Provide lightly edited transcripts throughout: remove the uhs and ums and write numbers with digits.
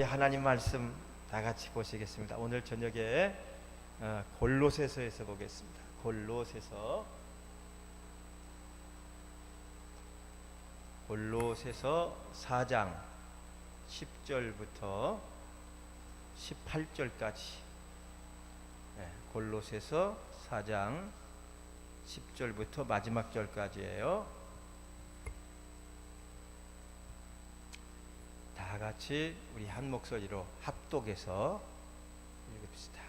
하나님 말씀 다 같이 보시겠습니다. 오늘 저녁에 골로새서에서 보겠습니다. 골로새서 4장 10절부터 18절까지. 골로새서 4장 10절부터 마지막 절까지예요. 다 같이 우리 한 목소리로 합독해서 읽읍시다.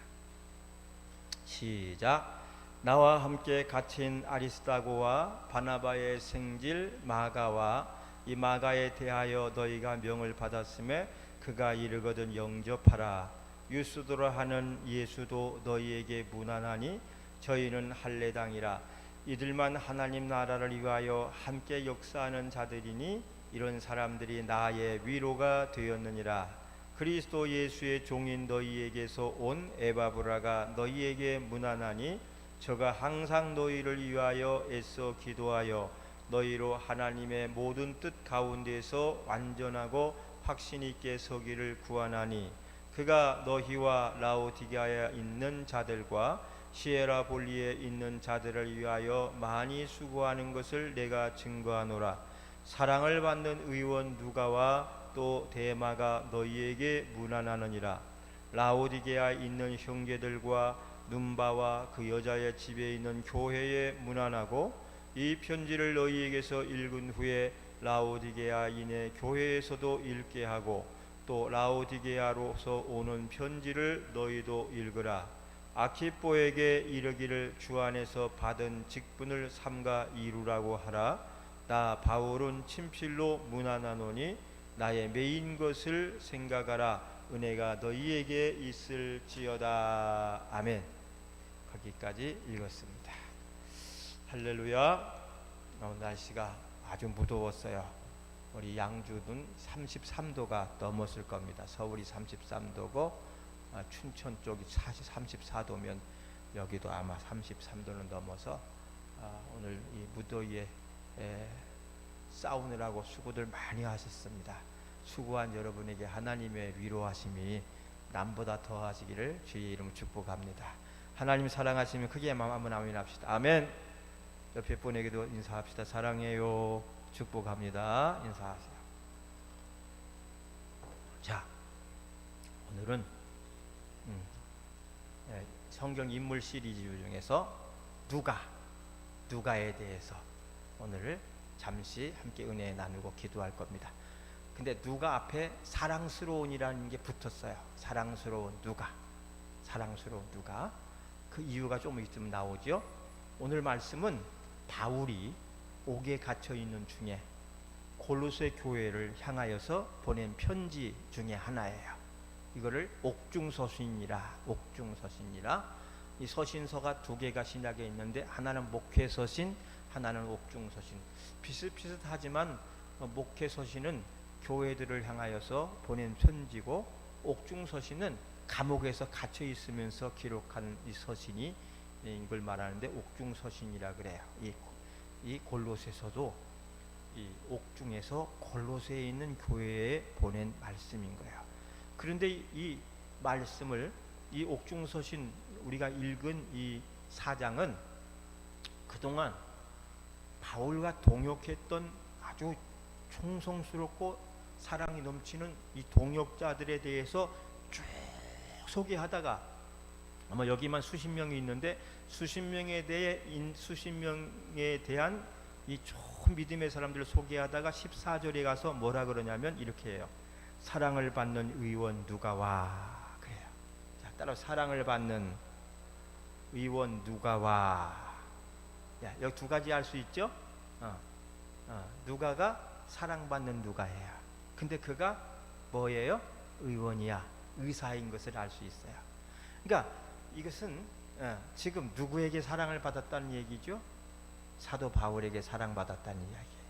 시작. 나와 함께 갇힌 아리스다고와 바나바의 생질 마가와 이 마가에 대하여 너희가 명을 받았음에 그가 이르거든 영접하라. 유스도라 하는 예수도 너희에게 무난하니 저희는 할례당이라. 이들만 하나님 나라를 위하여 함께 역사하는 자들이니 이런 사람들이 나의 위로가 되었느니라. 그리스도 예수의 종인 너희에게서 온 에바브라가 너희에게 무난하니 저가 항상 너희를 위하여 애써 기도하여 너희로 하나님의 모든 뜻 가운데서 완전하고 확신 있게 서기를 구하나니 그가 너희와 라오디게아에 있는 자들과 시에라볼리에 있는 자들을 위하여 많이 수고하는 것을 내가 증거하노라. 사랑을 받는 의원 누가와 또 데마가 너희에게 무난하느니라. 라오디게아에 있는 형제들과 눈바와 그 여자의 집에 있는 교회에 무난하고 이 편지를 너희에게서 읽은 후에 라오디게아인의 교회에서도 읽게 하고 또 라오디게아로서 오는 편지를 너희도 읽으라. 아키뽀에게 이르기를 주 안에서 받은 직분을 삼가 이루라고 하라. 나 바울은 친필로 무난하노니 나의 매인 것을 생각하라. 은혜가 너희에게 있을지어다. 아멘. 거기까지 읽었습니다. 할렐루야. 오늘 날씨가 아주 무더웠어요. 우리 양주는 33도가 넘었을 겁니다. 서울이 33도고 춘천 쪽이 34도면 여기도 아마 33도는 넘어서 오늘 이 무더위에 싸우느라고 수고들 많이 하셨습니다. 수고한 여러분에게 하나님의 위로하심이 남보다 더하시기를 주의 이름 축복합니다. 하나님 사랑하시면 크게 한번 아멘 합시다. 아멘. 옆에 분에게도 인사합시다. 사랑해요. 축복합니다. 인사하세요. 자, 오늘은 성경 인물 시리즈 중에서 누가에 대해서 오늘 잠시 함께 은혜 나누고 기도할 겁니다. 근데 누가 앞에 사랑스러운이라는 게 붙었어요. 사랑스러운 누가. 그 이유가 좀 있으면 나오죠. 오늘 말씀은 바울이 옥에 갇혀 있는 중에 골로새 교회를 향하여서 보낸 편지 중에 하나예요. 이거를 옥중서신이라. 이 서신서가 두 개가 신약에 있는데 하나는 목회서신, 하나는 옥중서신. 비슷비슷하지만 목회서신은 교회들을 향하여서 보낸 편지고 옥중서신은 감옥에서 갇혀 있으면서 기록한 이 서신이 이걸 말하는데 옥중서신이라 그래요. 이 골로새서도 이 옥중에서 골로새에 있는 교회에 보낸 말씀인 거예요. 그런데 이 말씀을 이 옥중서신 우리가 읽은 이 4장은 그동안 바울과 동역했던 아주 충성스럽고 사랑이 넘치는 이 동역자들에 대해서 쭉 소개하다가 아마 여기만 수십 명이 있는데 수십 명에 대한 이 좋은 믿음의 사람들을 소개하다가 14절에 가서 뭐라 그러냐면 이렇게 해요. 사랑을 받는 의원 누가와 그래요. 자, 따라 사랑을 받는 의원 누가와. 여기 두 가지 할 수 있죠? 누가가 사랑받는 누가예요. 근데 그가 뭐예요? 의원이야. 의사인 것을 알 수 있어요. 그러니까 이것은 지금 누구에게 사랑을 받았다는 얘기죠? 사도 바울에게 사랑받았다는 이야기예요.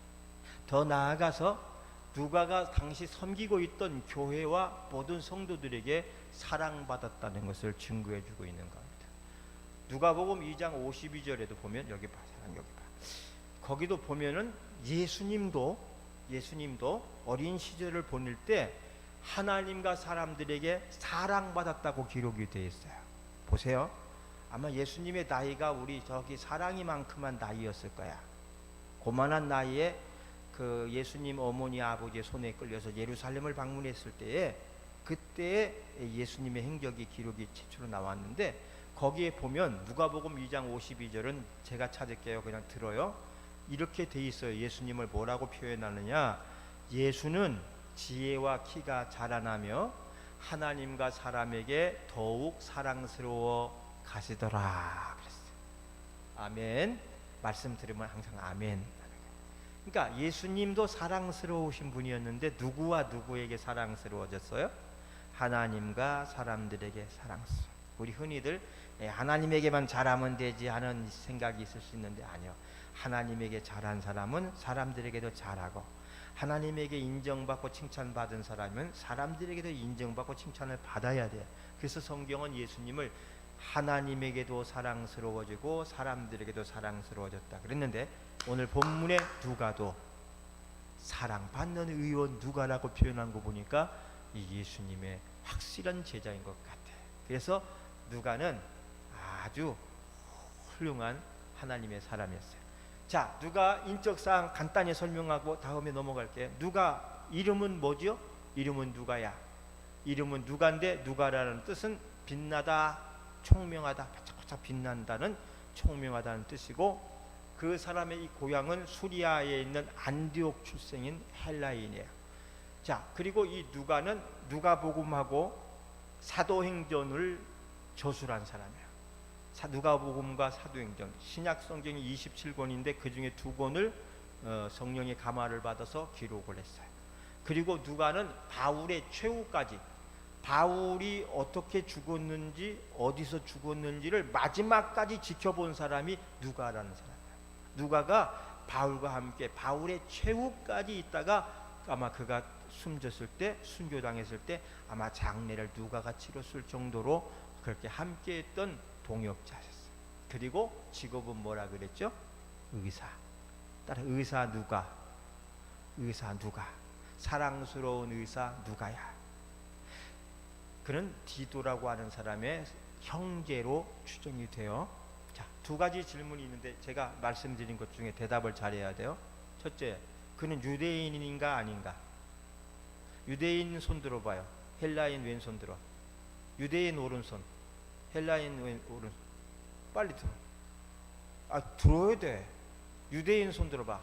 더 나아가서 누가가 당시 섬기고 있던 교회와 모든 성도들에게 사랑받았다는 것을 증거해주고 있는 겁니다. 누가복음 2장 52절에도 보면 여기 봐. 거기도 보면은 예수님도 어린 시절을 보낼 때 하나님과 사람들에게 사랑받았다고 기록이 되어 있어요. 보세요. 아마 예수님의 나이가 우리 저기 사랑이만큼한 나이였을 거야. 고만한 나이에 그 예수님 어머니 아버지의 손에 끌려서 예루살렘을 방문했을 때에 그때 예수님의 행적이 기록이 최초로 나왔는데, 거기에 보면 누가복음 2장 52절은 제가 찾을게요. 그냥 들어요. 이렇게 돼 있어요. 예수님을 뭐라고 표현하느냐? 예수는 지혜와 키가 자라나며 하나님과 사람에게 더욱 사랑스러워 가시더라 그랬어요. 아멘. 말씀 들으면 항상 아멘. 그러니까 예수님도 사랑스러우신 분이었는데 누구와 누구에게 사랑스러워졌어요? 하나님과 사람들에게 사랑스러워. 우리 흔히들 하나님에게만 잘하면 되지 하는 생각이 있을 수 있는데, 아니요. 하나님에게 잘한 사람은 사람들에게도 잘하고, 하나님에게 인정받고 칭찬받은 사람은 사람들에게도 인정받고 칭찬을 받아야 돼요. 그래서 성경은 예수님을 하나님에게도 사랑스러워지고 사람들에게도 사랑스러워졌다 그랬는데, 오늘 본문에 누가도 사랑받는 의원 누가라고 표현한 거 보니까 이 예수님의 확실한 제자인 것 같아요. 그래서 누가는 아주 훌륭한 하나님의 사람이었어요. 자, 누가 인적사항 간단히 설명하고 다음에 넘어갈게요. 누가 이름은 뭐죠? 이름은 누가야. 이름은 누가인데 누가라는 뜻은 빛나다, 총명하다, 반짝반짝 빛난다는 총명하다는 뜻이고, 그 사람의 이 고향은 수리아에 있는 안디옥 출생인 헬라인이에요. 자, 그리고 이 누가는 누가복음하고 사도행전을 저술한 사람이에요. 누가복음과 사도행전, 신약 성경이 27권인데 그 중에 2권을 성령의 감화를 받아서 기록을 했어요. 그리고 누가는 바울의 최후까지, 바울이 어떻게 죽었는지 어디서 죽었는지를 마지막까지 지켜본 사람이 누가라는 사람이에요. 누가가 바울과 함께 바울의 최후까지 있다가 아마 그가 숨졌을 때, 순교당했을 때 아마 장례를 누가가 치렀을 정도로 그렇게 함께했던 동역자였어요. 그리고 직업은 뭐라 그랬죠? 의사. 따라 의사 누가, 의사 누가, 사랑스러운 의사 누가야. 그는 디도라고 하는 사람의 형제로 추정이 돼요. 자, 2가지 질문이 있는데 제가 말씀드린 것 중에 대답을 잘해야 돼요. 첫째, 그는 유대인인가 아닌가? 유대인 손 들어봐요. 헬라인 왼손 들어. 유대인 오른손, 헬라인 오른손. 빨리 들어. 들어야 돼. 유대인 손 들어봐.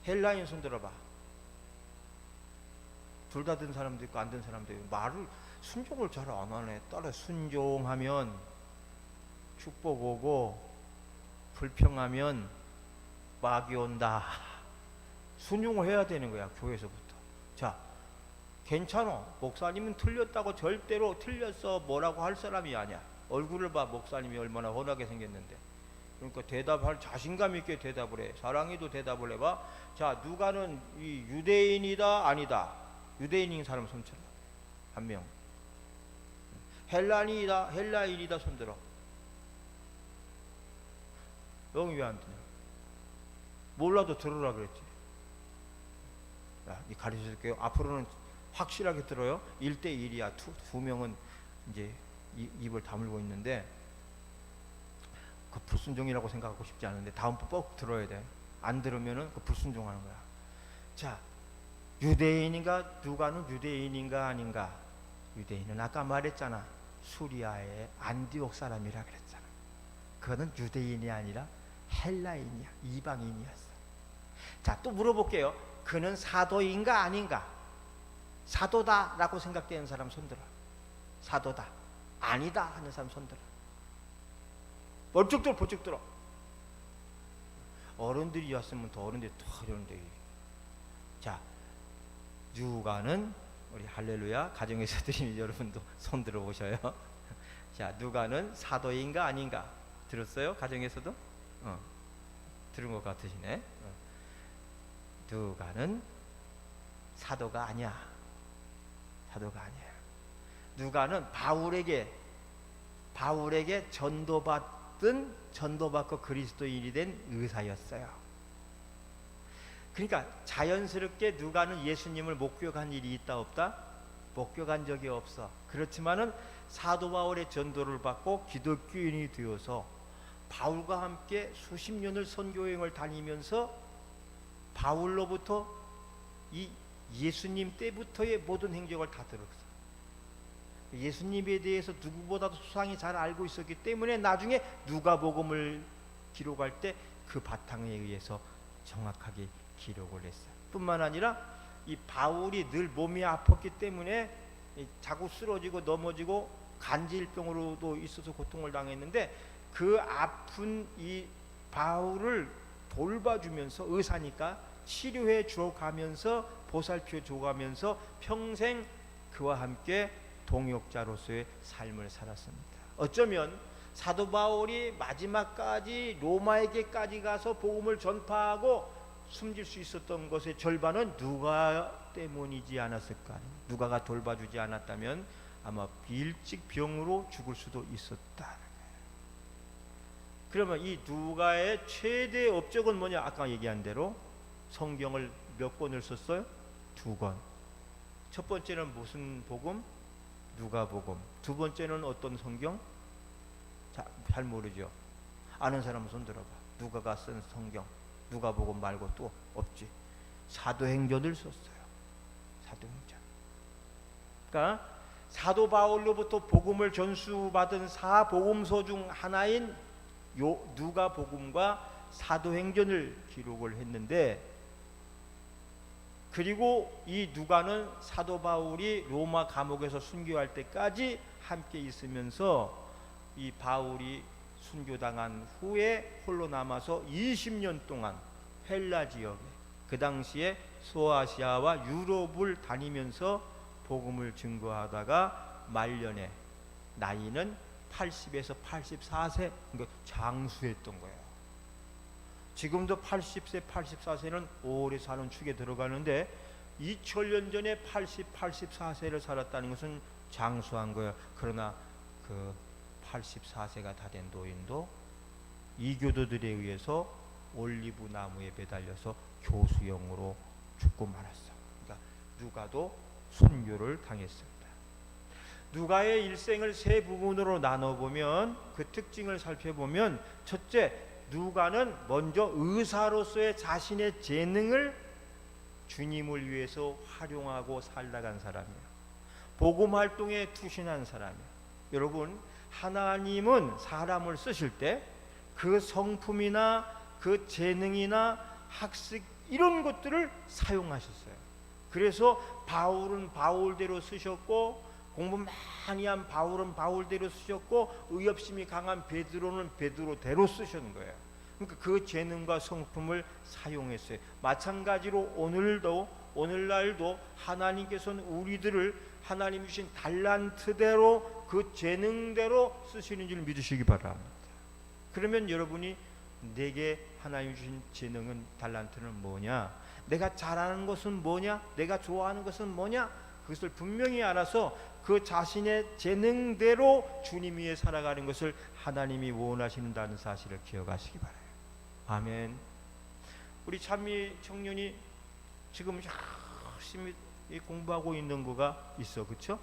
헬라인 손 들어봐. 둘 다 든 사람도 있고 안 든 사람도 있고. 말을 순종을 잘 안 하네. 따라 순종하면 축복 오고 불평하면 마귀 온다. 순종을 해야 되는 거야, 교회에서부터. 자, 괜찮아. 목사님은 틀렸다고 절대로 틀렸어 뭐라고 할 사람이 아니야. 얼굴을 봐. 목사님이 얼마나 훤하게 생겼는데. 그러니까 대답할 자신감 있게 대답을 해. 사랑해도 대답을 해봐. 자, 누가는 이 유대인이다 아니다? 유대인인 사람 손들어. 한 명. 헬라인이다 손들어. 여기 왜 안 드냐? 몰라도 들으라 그랬지. 야, 이 가르쳐줄게요. 앞으로는 확실하게 들어요. 1대1이야. 두 명은 이제 입을 다물고 있는데, 그 불순종이라고 생각하고 싶지 않은데 다음부터 꼭 들어야 돼. 안 들으면은 그 불순종하는 거야. 자, 유대인인가? 누가는 유대인인가 아닌가? 유대인은 아까 말했잖아. 수리아의 안디옥 사람이라 그랬잖아. 그거는 유대인이 아니라 헬라인이야. 이방인이었어. 자, 또 물어볼게요. 그는 사도인가 아닌가? 사도다라고 생각되는 사람 손들어. 사도다. 아니다 하는 사람 손들어. 벌쩍 들어. 어른들이었으면 더 어른들이 더 이러는데. 자, 누가는 우리 할렐루야 가정에서 드리는 여러분도 손 들어 보셔요. 자, 누가는 사도인가 아닌가? 들었어요? 가정에서도? 들은 것 같으시네. 누가는 사도가 아니야. 사도가 아니야. 누가는 바울에게 전도받고 그리스도인이 된 의사였어요. 그러니까 자연스럽게 누가는 예수님을 목격한 일이 있다 없다? 목격한 적이 없어. 그렇지만은 사도 바울의 전도를 받고 기독교인이 되어서 바울과 함께 수십 년을 선교여행을 다니면서 바울로부터 이 예수님 때부터의 모든 행적을 다 들었어. 예수님에 대해서 누구보다도 수상히 잘 알고 있었기 때문에 나중에 누가복음을 기록할 때 그 바탕에 의해서 정확하게 기록을 했어요. 뿐만 아니라 이 바울이 늘 몸이 아팠기 때문에 자꾸 쓰러지고 넘어지고 간질병으로도 있어서 고통을 당했는데 그 아픈 이 바울을 돌봐주면서 의사니까 치료해 줘가면서 보살펴 줘가면서 평생 그와 함께 동역자로서의 삶을 살았습니다. 어쩌면 사도 바울이 마지막까지 로마에게까지 가서 복음을 전파하고 숨질 수 있었던 것의 절반은 누가 때문이지 않았을까? 누가가 돌봐주지 않았다면 아마 일찍 병으로 죽을 수도 있었다. 그러면 이 누가의 최대 업적은 뭐냐? 아까 얘기한 대로 성경을 몇 권을 썼어요? 2권. 첫 번째는 무슨 복음? 누가복음. 두 번째는 어떤 성경? 잘 모르죠. 아는 사람은 손 들어봐. 누가가 쓴 성경, 누가복음 말고 또 없지. 사도행전을 썼어요. 사도행전. 그러니까 사도 바울로부터 복음을 전수받은 사복음서 중 하나인 누가복음과 사도행전을 기록을 했는데, 그리고 이 누가는 사도 바울이 로마 감옥에서 순교할 때까지 함께 있으면서 이 바울이 순교당한 후에 홀로 남아서 20년 동안 헬라 지역에, 그 당시에 소아시아와 유럽을 다니면서 복음을 증거하다가 말년에, 나이는 80에서 84세, 그러니까 장수했던 거예요. 지금도 80세, 84세는 오래 사는 축에 들어가는데 2000년 전에 80, 84세를 살았다는 것은 장수한 거예요. 그러나 그 84세가 다 된 노인도 이교도들에 의해서 올리브 나무에 매달려서 교수형으로 죽고 말았어. 그러니까 누가도 순교를 당했습니다. 누가의 일생을 세 부분으로 나눠보면 그 특징을 살펴보면, 첫째, 누가는 먼저 의사로서의 자신의 재능을 주님을 위해서 활용하고 살다간 사람이에요. 복음 활동에 투신한 사람이에요. 여러분, 하나님은 사람을 쓰실 때 그 성품이나 그 재능이나 학식 이런 것들을 사용하셨어요. 그래서 바울은 바울대로 쓰셨고, 공부 많이 한 바울은 바울대로 쓰셨고, 의협심이 강한 베드로는 베드로대로 쓰신 거예요. 그러니까 그 재능과 성품을 사용했어요. 마찬가지로 오늘날도 하나님께서는 우리들을 하나님 주신 달란트대로, 그 재능대로 쓰시는 줄 믿으시기 바랍니다. 그러면 여러분이 내게 하나님 주신 재능은, 달란트는 뭐냐? 내가 잘하는 것은 뭐냐? 내가 좋아하는 것은 뭐냐? 그것을 분명히 알아서 그 자신의 재능대로 주님 위에 살아가는 것을 하나님이 원하신다는 사실을 기억하시기 바라요. 아멘. 우리 찬미 청년이 지금 열심히 공부하고 있는 거가 있어, 그렇죠?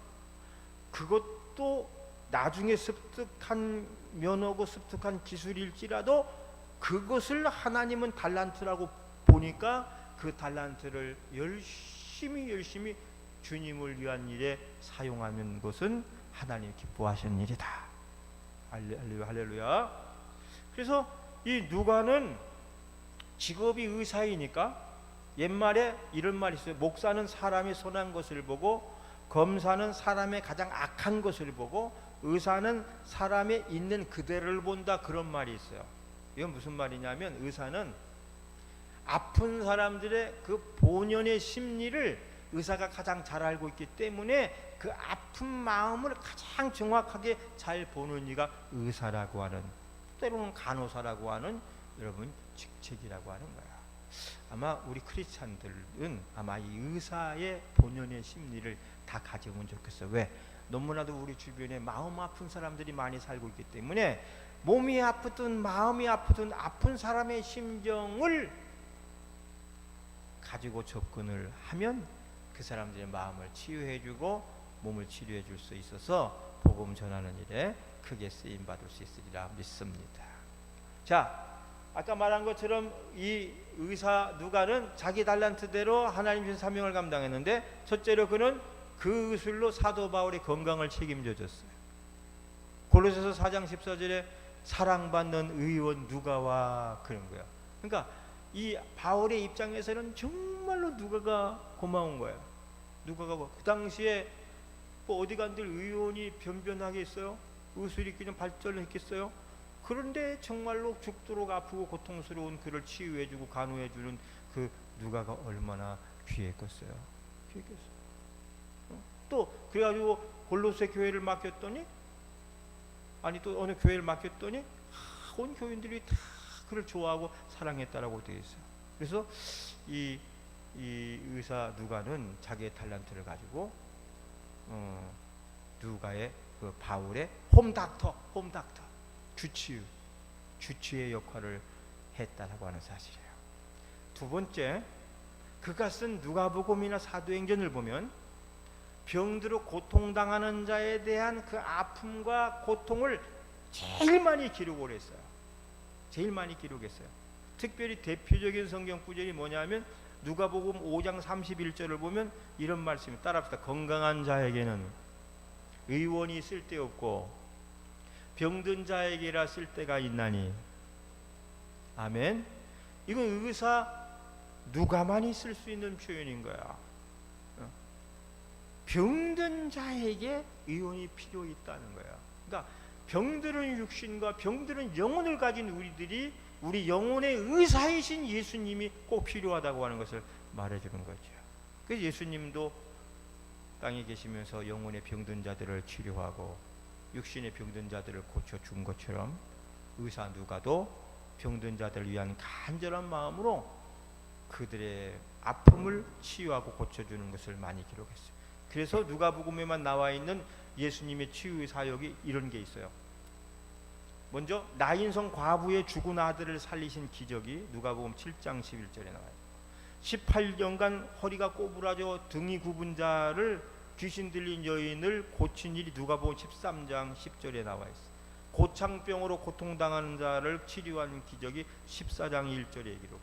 그것도 나중에 습득한 면허고 습득한 기술일지라도 그것을 하나님은 달란트라고 보니까 그 달란트를 열심히 주님을 위한 일에 사용하는 것은 하나님 기뻐하시는 일이다. 할렐루야. 그래서 이 누가는 직업이 의사이니까, 옛말에 이런 말이 있어요. 목사는 사람의 선한 것을 보고, 검사는 사람의 가장 악한 것을 보고, 의사는 사람의 있는 그대로를 본다, 그런 말이 있어요. 이건 무슨 말이냐면, 의사는 아픈 사람들의 그 본연의 심리를 의사가 가장 잘 알고 있기 때문에 그 아픈 마음을 가장 정확하게 잘 보는 이가 의사라고 하는, 때로는 간호사라고 하는 여러분 직책이라고 하는 거야. 아마 우리 크리스찬들은 아마 이 의사의 본연의 심리를 다 가져오면 좋겠어. 왜? 너무나도 우리 주변에 마음 아픈 사람들이 많이 살고 있기 때문에 몸이 아프든 마음이 아프든 아픈 사람의 심정을 가지고 접근을 하면 그 사람들의 마음을 치유해주고 몸을 치료해줄 수 있어서 복음 전하는 일에 크게 쓰임 받을 수 있으리라 믿습니다. 자, 아까 말한 것처럼 이 의사 누가는 자기 달란트대로 하나님 주신 사명을 감당했는데, 첫째로 그는 그 의술로 사도 바울의 건강을 책임져 줬어요. 골로새서 4장 14절에 사랑받는 의원 누가와 그런 거야. 그러니까 이 바울의 입장에서는 정말로 누가가 고마운 거예요. 누가가 그 당시에 뭐 어디 간들 의원이 변변하겠어요? 의술이 그냥 발전을 했겠어요? 그런데 정말로 죽도록 아프고 고통스러운 그를 치유해주고 간호해주는 그 누가가 얼마나 귀했겠어요. 귀했겠어요. 또 그래가지고 골로새 교회를 맡겼더니, 아니 또 어느 교회를 맡겼더니 온 교인들이 다 그를 좋아하고 사랑했다라고 되어 있어요. 그래서 이 의사 누가는 자기의 탤런트를 가지고 누가의 그 바울의 홈닥터 주치의 역할을 했다라고 하는 사실이에요. 두 번째, 그가 쓴 누가복음이나 사도행전을 보면 병들어 고통당하는 자에 대한 그 아픔과 고통을 제일 많이 기록을 했어요. 제일 많이 기록했어요. 특별히 대표적인 성경 구절이 뭐냐면 누가복음 5장 31절을 보면 이런 말씀이, 따라합시다. 건강한 자에게는 의원이 쓸데없고 병든 자에게라 쓸데가 있나니. 아멘. 이건 의사 누가만이 쓸 수 있는 표현인 거야. 병든 자에게 의원이 필요 있다는 거야. 그러니까 병들은 육신과 병들은 영혼을 가진 우리들이 우리 영혼의 의사이신 예수님이 꼭 필요하다고 하는 것을 말해주는 거죠. 그래서 예수님도 땅에 계시면서 영혼의 병든 자들을 치료하고 육신의 병든 자들을 고쳐준 것처럼 의사 누가도 병든 자들을 위한 간절한 마음으로 그들의 아픔을 치유하고 고쳐주는 것을 많이 기록했어요. 그래서 누가복음에만 나와 있는 예수님의 치유의 사역이 이런 게 있어요. 먼저 나인성 과부의 죽은 아들을 살리신 기적이 누가복음 7장 11절에 나와요. 18년간 허리가 꼬부라져 등이 굽은 자를, 귀신 들린 여인을 고친 일이 누가복음 13장 10절에 나와 있어요. 고창병으로 고통당하는 자를 치료하는 기적이 14장 1절에 기록.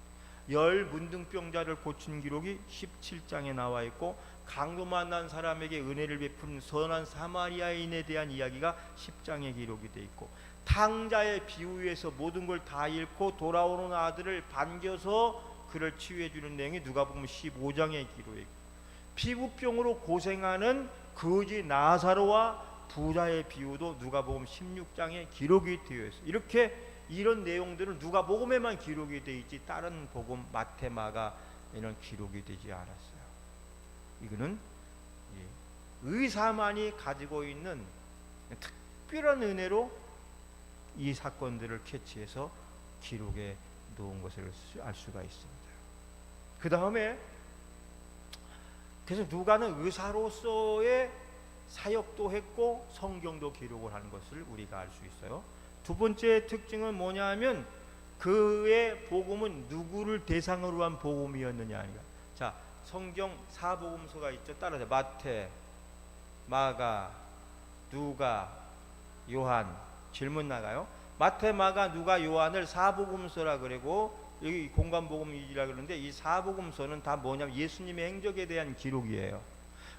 열 문둥병자를 고친 기록이 17장에 나와 있고, 강도 만난 사람에게 은혜를 베푼 선한 사마리아인에 대한 이야기가 10장에 기록이 돼 있고, 탕자의 비유에서 모든 걸 다 잃고 돌아오는 아들을 반겨서 그를 치유해 주는 내용이 누가복음 15장에 기록해 있고, 피부병으로 고생하는 거지 나사로와 부자의 비유도 누가복음 16장에 기록이 되어 있어요. 이렇게 이런 내용들은 누가복음에만 기록이 되어 있지 다른 복음 마태, 마가 이런 기록이 되지 않았어요. 이거는 의사만이 가지고 있는 특별한 은혜로 이 사건들을 캐치해서 기록에 놓은 것을 알 수가 있습니다. 그 다음에 그래서 누가는 의사로서의 사역도 했고 성경도 기록을 하는 것을 우리가 알 수 있어요. 두 번째 특징은 뭐냐면 그의 복음은 누구를 대상으로 한 복음이었느냐. 자, 성경 사복음서가 있죠. 따라서 마태, 마가, 누가, 요한. 질문 나가요. 마태, 마가, 누가, 요한을 사복음서라 그러고 여기 공간복음이라 그러는데, 이 사복음서는 다 뭐냐면 예수님의 행적에 대한 기록이에요.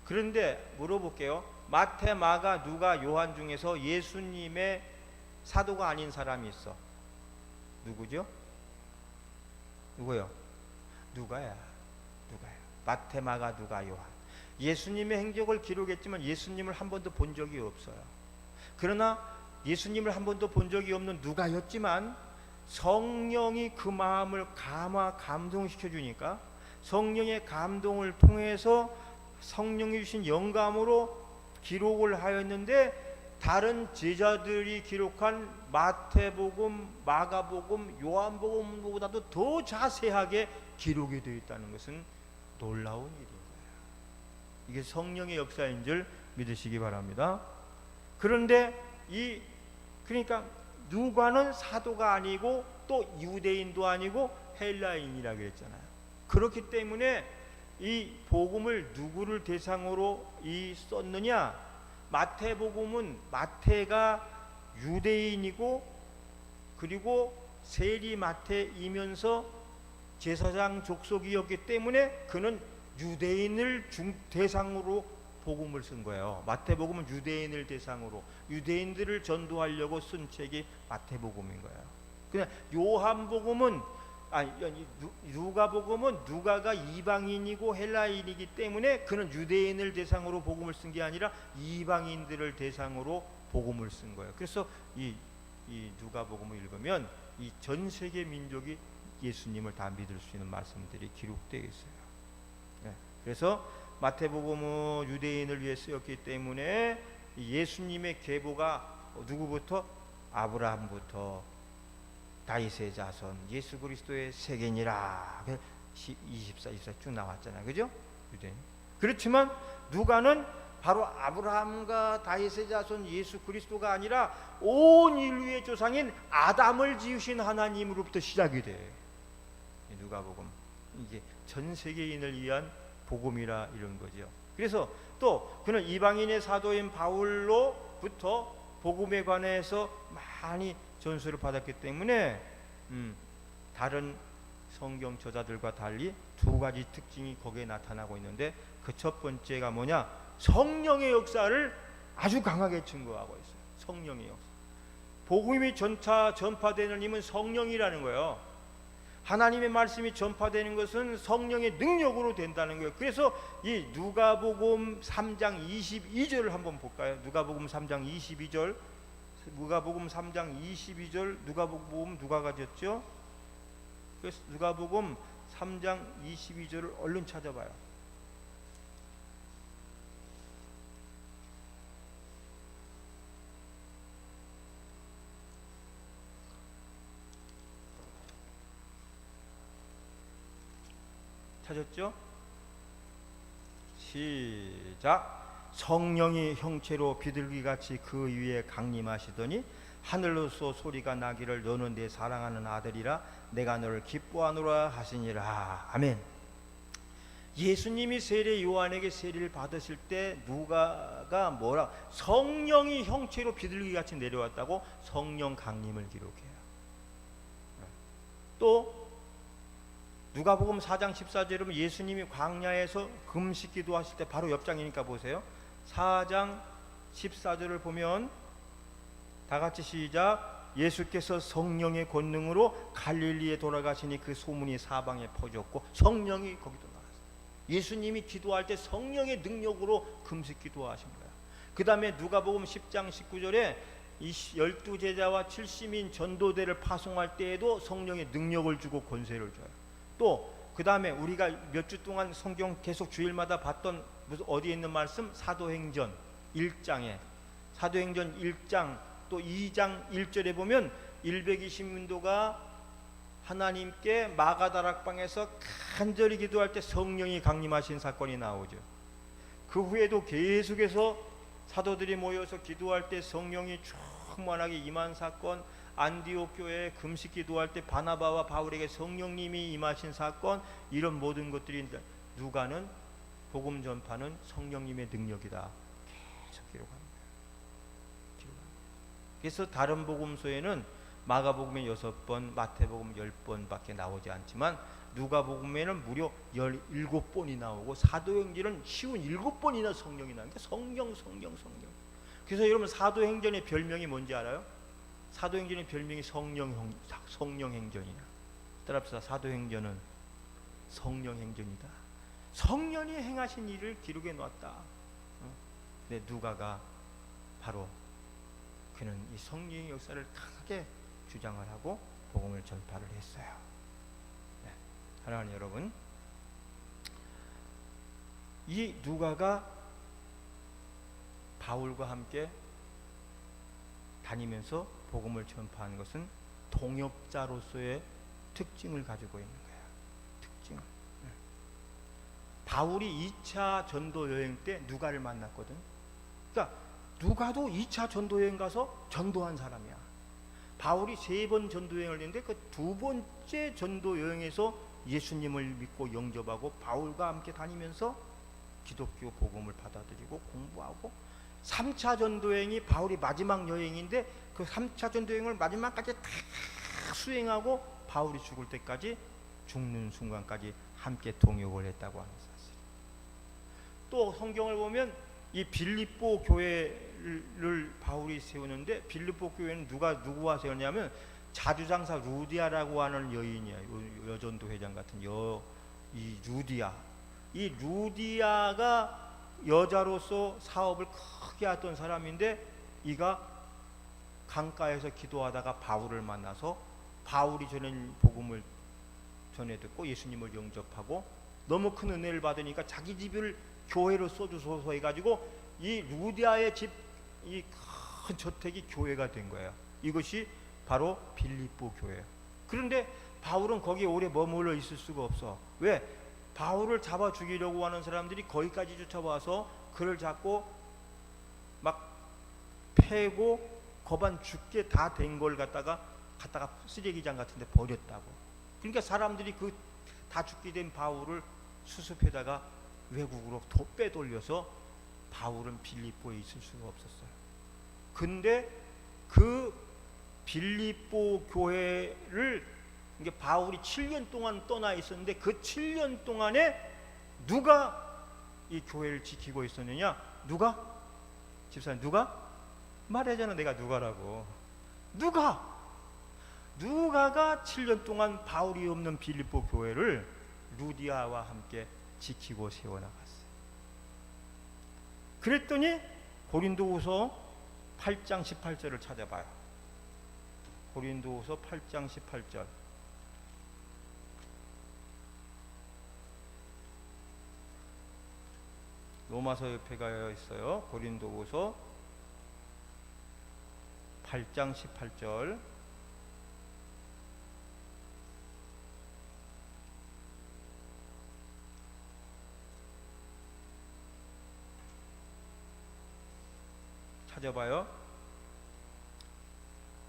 그런데 물어볼게요. 마태, 마가, 누가, 요한 중에서 예수님의 사도가 아닌 사람이 있어. 누구죠? 누구요? 누가야. 마태, 마가, 누가, 요한. 예수님의 행적을 기록했지만 예수님을 한 번도 본 적이 없어요. 그러나 예수님을 한 번도 본 적이 없는 누가였지만 성령이 그 마음을 감동시켜 주니까 성령의 감동을 통해서 성령이 주신 영감으로 기록을 하였는데, 다른 제자들이 기록한 마태복음, 마가복음, 요한복음보다도 더 자세하게 기록이 되어 있다는 것은 놀라운 일인 거예요. 이게 성령의 역사인 줄 믿으시기 바랍니다. 그런데 그러니까 누가는 사도가 아니고 또 유대인도 아니고 헬라인이라고 했잖아요. 그렇기 때문에 이 복음을 누구를 대상으로 썼느냐? 마태복음은 마태가 유대인이고 그리고 세리 마태이면서 제사장 족속이었기 때문에 그는 유대인을 대상으로 복음을 쓴 거예요. 마태복음은 유대인을 대상으로 유대인들을 전도하려고 쓴 책이 마태복음인 거예요. 그냥 요한복음은 누가복음은 누가가 이방인이고 헬라인이기 때문에 그는 유대인을 대상으로 복음을 쓴 게 아니라 이방인들을 대상으로 복음을 쓴 거예요. 그래서 이 누가복음을 읽으면 이 전 세계 민족이 예수님을 다 믿을 수 있는 말씀들이 기록되어 있어요. 네. 그래서 마태복음은 유대인을 위해 쓰였기 때문에 예수님의 계보가 누구부터? 아브라함부터 다윗의 자손 예수 그리스도의 세계니라 24 쭉 나왔잖아요. 그죠? 유대인. 그렇지만 누가는 바로 아브라함과 다윗의 자손 예수 그리스도가 아니라 온 인류의 조상인 아담을 지으신 하나님으로부터 시작이 돼. 누가복음 이게 전 세계인을 위한 복음이라 이런 거죠. 그래서 또 그는 이방인의 사도인 바울로부터 복음에 관해서 많이 전수를 받았기 때문에 다른 성경 저자들과 달리 두 가지 특징이 거기에 나타나고 있는데 그 첫 번째가 뭐냐? 성령의 역사를 아주 강하게 증거하고 있어요. 성령의 역사. 복음이 전파되는 힘은 성령이라는 거예요. 하나님의 말씀이 전파되는 것은 성령의 능력으로 된다는 거예요. 그래서 이 누가복음 3장 22절을 한번 볼까요? 누가복음 3장 22절. 누가복음 3장 22절. 누가복음 누가 가졌죠? 그래서 누가복음 3장 22절을 얼른 찾아봐요. 찾았죠? 시작. 성령이 형체로 비둘기같이 그 위에 강림하시더니 하늘로서 소리가 나기를 너는 내 사랑하는 아들이라 내가 너를 기뻐하노라 하시니라. 아멘. 예수님이 세례 요한에게 세례를 받으실 때 누가가 뭐라? 성령이 형체로 비둘기같이 내려왔다고 성령 강림을 기록해요. 또 누가복음 4장 14절에 보면 예수님이 광야에서 금식 기도하실 때 바로 옆장이니까 보세요. 4장 14절을 보면 다 같이 시작. 예수께서 성령의 권능으로 갈릴리에 돌아가시니 그 소문이 사방에 퍼졌고 성령이 거기도 나왔어요. 예수님이 기도할 때 성령의 능력으로 금식 기도하신 거예요. 그 다음에 누가복음 10장 19절에 이 12제자와 70인 전도대를 파송할 때에도 성령의 능력을 주고 권세를 줘요. 또 그 다음에 우리가 몇 주 동안 성경 계속 주일마다 봤던 무슨 어디에 있는 말씀? 사도행전 1장에 사도행전 1장 또 2장 1절에 보면 120문도가 하나님께 마가다락방에서 간절히 기도할 때 성령이 강림하신 사건이 나오죠. 그 후에도 계속해서 사도들이 모여서 기도할 때 성령이 충만하게 임한 사건, 안디옥 교회에 금식 기도할 때 바나바와 바울에게 성령님이 임하신 사건, 이런 모든 것들이 누가는 복음 전파는 성령님의 능력이다 계속 기록합니다. 그래서 다른 복음서에는 마가복음에 6번, 마태복음 10번밖에 나오지 않지만 누가복음에는 무려 17번이 나오고 사도행전은 쉬운 7번이나 성령이 나오니까 성령. 그래서 여러분 사도행전의 별명이 뭔지 알아요? 사도행전의 별명이 성령행전이야. 따라합시다. 사도행전은 성령행전이다. 성령이 행하신 일을 기록해 놨다. 근데 누가가 바로 그는 이 성령의 역사를 강하게 주장을 하고 복음을 전파를 했어요. 네. 사랑하는 여러분, 이 누가가 바울과 함께 다니면서 복음을 전파하는 것은 동역자로서의 특징을 가지고 있는 거예요. 특징. 네. 바울이 2차 전도 여행 때 누가를 만났거든. 그러니까 누가도 2차 전도 여행 가서 전도한 사람이야. 바울이 3번 전도 여행을 했는데 그 2번째 전도 여행에서 예수님을 믿고 영접하고 바울과 함께 다니면서 기독교 복음을 받아들이고 공부하고 3차 전도여행이 바울이 마지막 여행인데 그 3차 전도여행을 마지막까지 다 수행하고 바울이 죽을 때까지 죽는 순간까지 함께 동역을 했다고 하는 사실. 또 성경을 보면 이 빌립보 교회를 바울이 세우는데 빌립보 교회는 누구와 세웠냐면 자주장사 루디아라고 하는 여인이야. 여전도 회장 같은 이 루디아. 이 루디아가 여자로서 사업을 크게 하던 사람인데 이가 강가에서 기도하다가 바울을 만나서 바울이 전한 복음을 전해 듣고 예수님을 영접하고 너무 큰 은혜를 받으니까 자기 집을 교회로 써주소서 해가지고 이 루디아의 집 이 큰 저택이 교회가 된 거예요. 이것이 바로 빌립보 교회예요. 그런데 바울은 거기에 오래 머물러 있을 수가 없어. 왜? 바울을 잡아 죽이려고 하는 사람들이 거기까지 쫓아와서 그를 잡고 막 패고 거반 죽게 다 된 걸 갖다가 쓰레기장 같은 데 버렸다고. 그러니까 사람들이 그 다 죽게 된 바울을 수습해다가 외국으로 더 빼돌려서 바울은 빌립보에 있을 수가 없었어요. 근데 그 빌립보 교회를 이게 바울이 7년 동안 떠나 있었는데 그 7년 동안에 누가 이 교회를 지키고 있었느냐? 누가? 집사님 누가? 말하잖아 내가 누가라고. 누가가 7년 동안 바울이 없는 빌립보 교회를 루디아와 함께 지키고 세워나갔어요. 그랬더니 고린도후서 8장 18절을 찾아봐요. 고린도후서 8장 18절. 로마서 옆에 가 있어요. 고린도후서 8장 18절. 찾아봐요.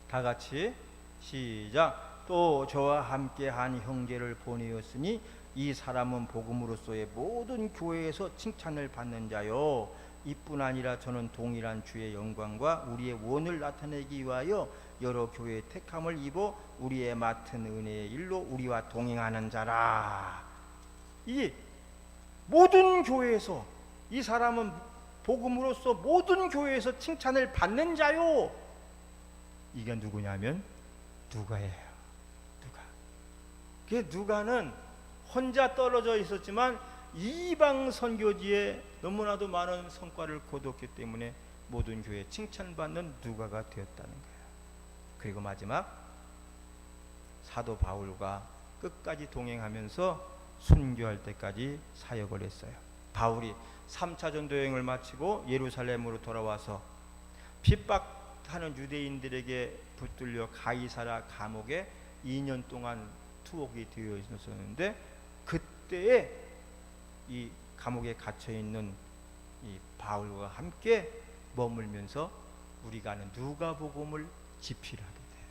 다 같이 시작. 또 저와 함께 한 형제를 보내었으니 이 사람은 복음으로서의 모든 교회에서 칭찬을 받는 자요. 이뿐 아니라 저는 동일한 주의 영광과 우리의 원을 나타내기 위하여 여러 교회의 택함을 입어 우리의 맡은 은혜의 일로 우리와 동행하는 자라. 이 모든 교회에서 이 사람은 복음으로서 모든 교회에서 칭찬을 받는 자요. 이게 누구냐면 누가예요. 그 누가는 혼자 떨어져 있었지만 이방 선교지에 너무나도 많은 성과를 거뒀기 때문에 모든 교회에 칭찬받는 누가가 되었다는 거예요. 그리고 마지막 사도 바울과 끝까지 동행하면서 순교할 때까지 사역을 했어요. 바울이 3차 전도 여행을 마치고 예루살렘으로 돌아와서 핍박하는 유대인들에게 붙들려 가이사라 감옥에 2년 동안 투옥이 되어 있었는데 그때에 이 감옥에 갇혀 있는 이 바울과 함께 머물면서 우리가 아는 누가복음을 집필하게 돼요.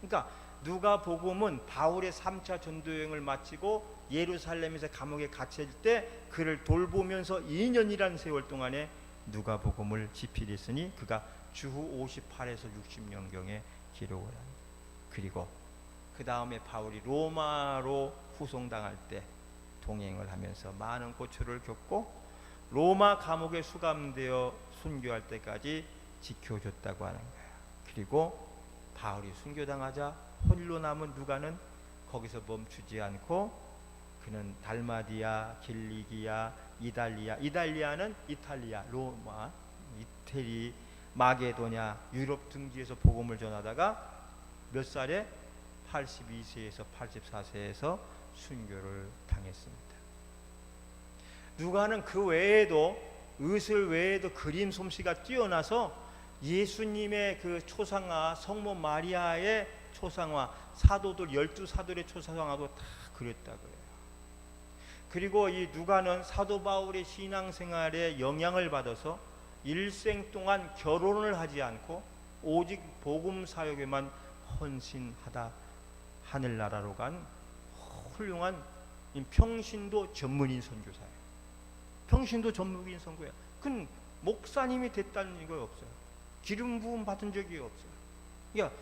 그러니까 누가복음은 바울의 3차 전도 여행을 마치고 예루살렘에서 감옥에 갇힐 때 그를 돌보면서 2년이라는 세월 동안에 누가복음을 집필했으니 그가 주후 58에서 60년경에 기록을 합니다. 그리고 그 다음에 바울이 로마로 후송당할 때 동행을 하면서 많은 고초를 겪고 로마 감옥에 수감되어 순교할 때까지 지켜줬다고 하는 거예요. 그리고 바울이 순교당하자 홀로 남은 누가는 거기서 멈추지 않고 그는 달마디아, 길리기아, 이달리아는 이탈리아, 로마, 이태리, 마게도냐, 유럽 등지에서 복음을 전하다가 몇 살에 82세에서 84세에서 순교를 당했습니다. 누가는 그 외에도 의술 외에도 그림 솜씨가 뛰어나서 예수님의 그 초상화, 성모 마리아의 초상화, 사도들 12사도의 초상화도 다 그렸다고요. 그리고 이 누가는 사도 바울의 신앙생활에 영향을 받아서 일생 동안 결혼을 하지 않고 오직 복음 사역에만 헌신하다 하늘나라로 간 훌륭한 평신도 전문인 선교사예요. 평신도 전문인 선교야. 그건 목사님이 됐다는 거 없어요. 기름 부음 받은 적이 없어요. 그러니까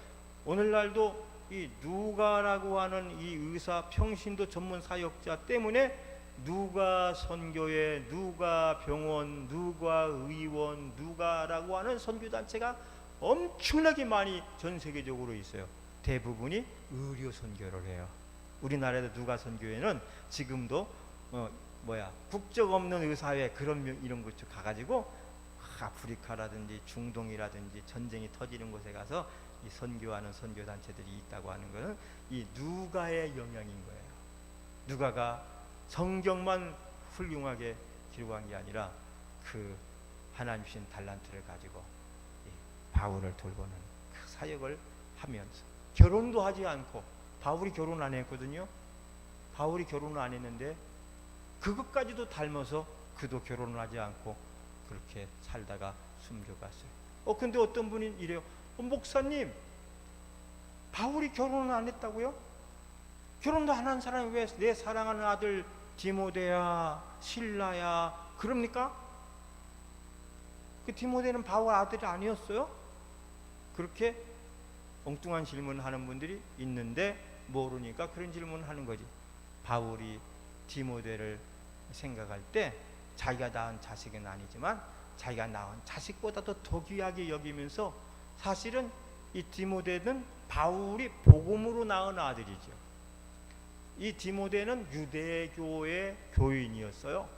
오늘날도 이 누가라고 하는 이 의사 평신도 전문 사역자 때문에 누가 선교회, 누가 병원, 누가 의원, 누가라고 하는 선교단체가 엄청나게 많이 전 세계적으로 있어요. 대부분이 의료 선교를 해요. 우리나라의 누가 선교회는 지금도 국적 없는 의사회 그런 이런 곳 가가지고 아프리카라든지 중동이라든지 전쟁이 터지는 곳에 가서 이 선교하는 선교단체들이 있다고 하는 것은 이 누가의 영향인 거예요. 누가가 성경만 훌륭하게 기록한 게 아니라 그 하나님 주신 달란트를 가지고 바울을 돌보는 그 사역을 하면서 결혼도 하지 않고, 바울이 결혼 안 했거든요. 바울이 결혼을 안 했는데 그것까지도 닮아서 그도 결혼을 하지 않고 그렇게 살다가 숨져갔어요. 근데 어떤 분이 이래요. 목사님, 바울이 결혼을 안 했다고요? 결혼도 안 한 사람이 왜 내 사랑하는 아들 디모데야, 실라야 그럽니까? 그 디모데는 바울 아들이 아니었어요? 그렇게 엉뚱한 질문하는 분들이 있는데 모르니까 그런 질문을 하는 거지. 바울이 디모데를 생각할 때 자기가 낳은 자식은 아니지만 자기가 낳은 자식보다도 더 귀하게 여기면서, 사실은 이 디모데는 바울이 복음으로 낳은 아들이죠. 이 디모데는 유대교의 교인이었어요.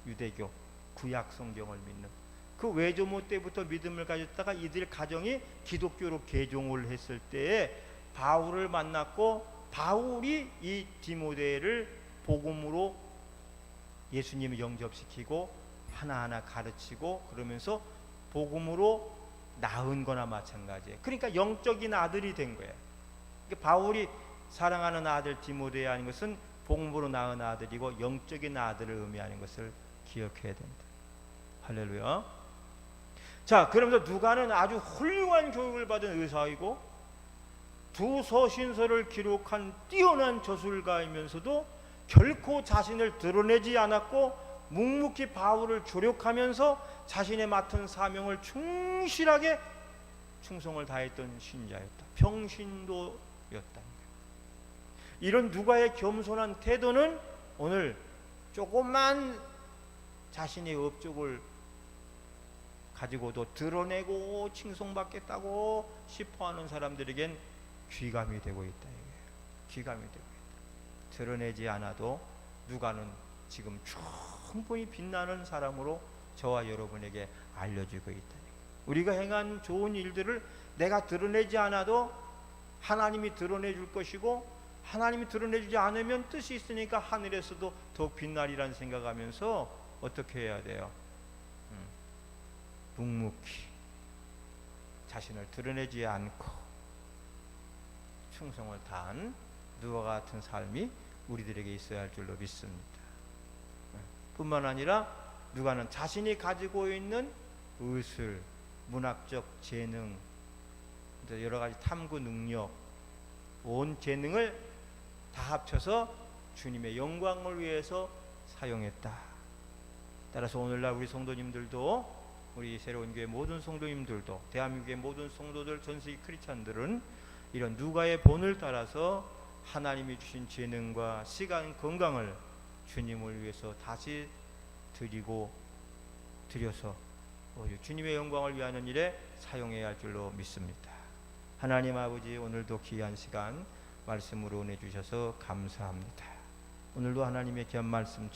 유대교, 구약 성경을 믿는. 그 외조모 때부터 믿음을 가졌다가 이들 가정이 기독교로 개종을 했을 때에 바울을 만났고, 바울이 이 디모데를 복음으로 예수님을 영접시키고 하나하나 가르치고 그러면서 복음으로 낳은 거나 마찬가지예요. 그러니까 영적인 아들이 된 거예요. 그러니까 바울이 사랑하는 아들 디모데라는 것은 복음으로 낳은 아들이고 영적인 아들을 의미하는 것을 기억해야 된다. 할렐루야. 자, 그러면서 누가는 아주 훌륭한 교육을 받은 의사이고 두 서신서를 기록한 뛰어난 저술가이면서도 결코 자신을 드러내지 않았고 묵묵히 바울을 조력하면서 자신의 맡은 사명을 충실하게 충성을 다했던 신자였다. 평신도였다. 이런 누가의 겸손한 태도는 오늘 조금만 자신의 업적을 가지고도 드러내고 칭송받겠다고 싶어하는 사람들에겐 귀감이 되고 있다. 귀감이 되고 있다. 드러내지 않아도 누가는 지금 충분히 빛나는 사람으로 저와 여러분에게 알려지고 있다. 우리가 행한 좋은 일들을 내가 드러내지 않아도 하나님이 드러내 줄 것이고, 하나님이 드러내주지 않으면 뜻이 있으니까 하늘에서도 더욱 빛나리라는 생각하면서 어떻게 해야 돼요? 묵묵히 자신을 드러내지 않고 충성을 다한 누가 같은 삶이 우리들에게 있어야 할 줄로 믿습니다. 뿐만 아니라 누가는 자신이 가지고 있는 의술, 문학적 재능, 여러 가지 탐구 능력, 온 재능을 다 합쳐서 주님의 영광을 위해서 사용했다. 따라서 오늘날 우리 성도님들도, 우리 새로운 교회 모든 성도님들도, 대한민국의 모든 성도들, 전세계 크리스찬들은 이런 누가의 본을 따라서 하나님이 주신 재능과 시간, 건강을 주님을 위해서 다시 드려서 주님의 영광을 위하는 일에 사용해야 할 줄로 믿습니다. 하나님 아버지, 오늘도 귀한 시간 말씀으로 은혜 주셔서 감사합니다. 오늘도 하나님의 귀한 말씀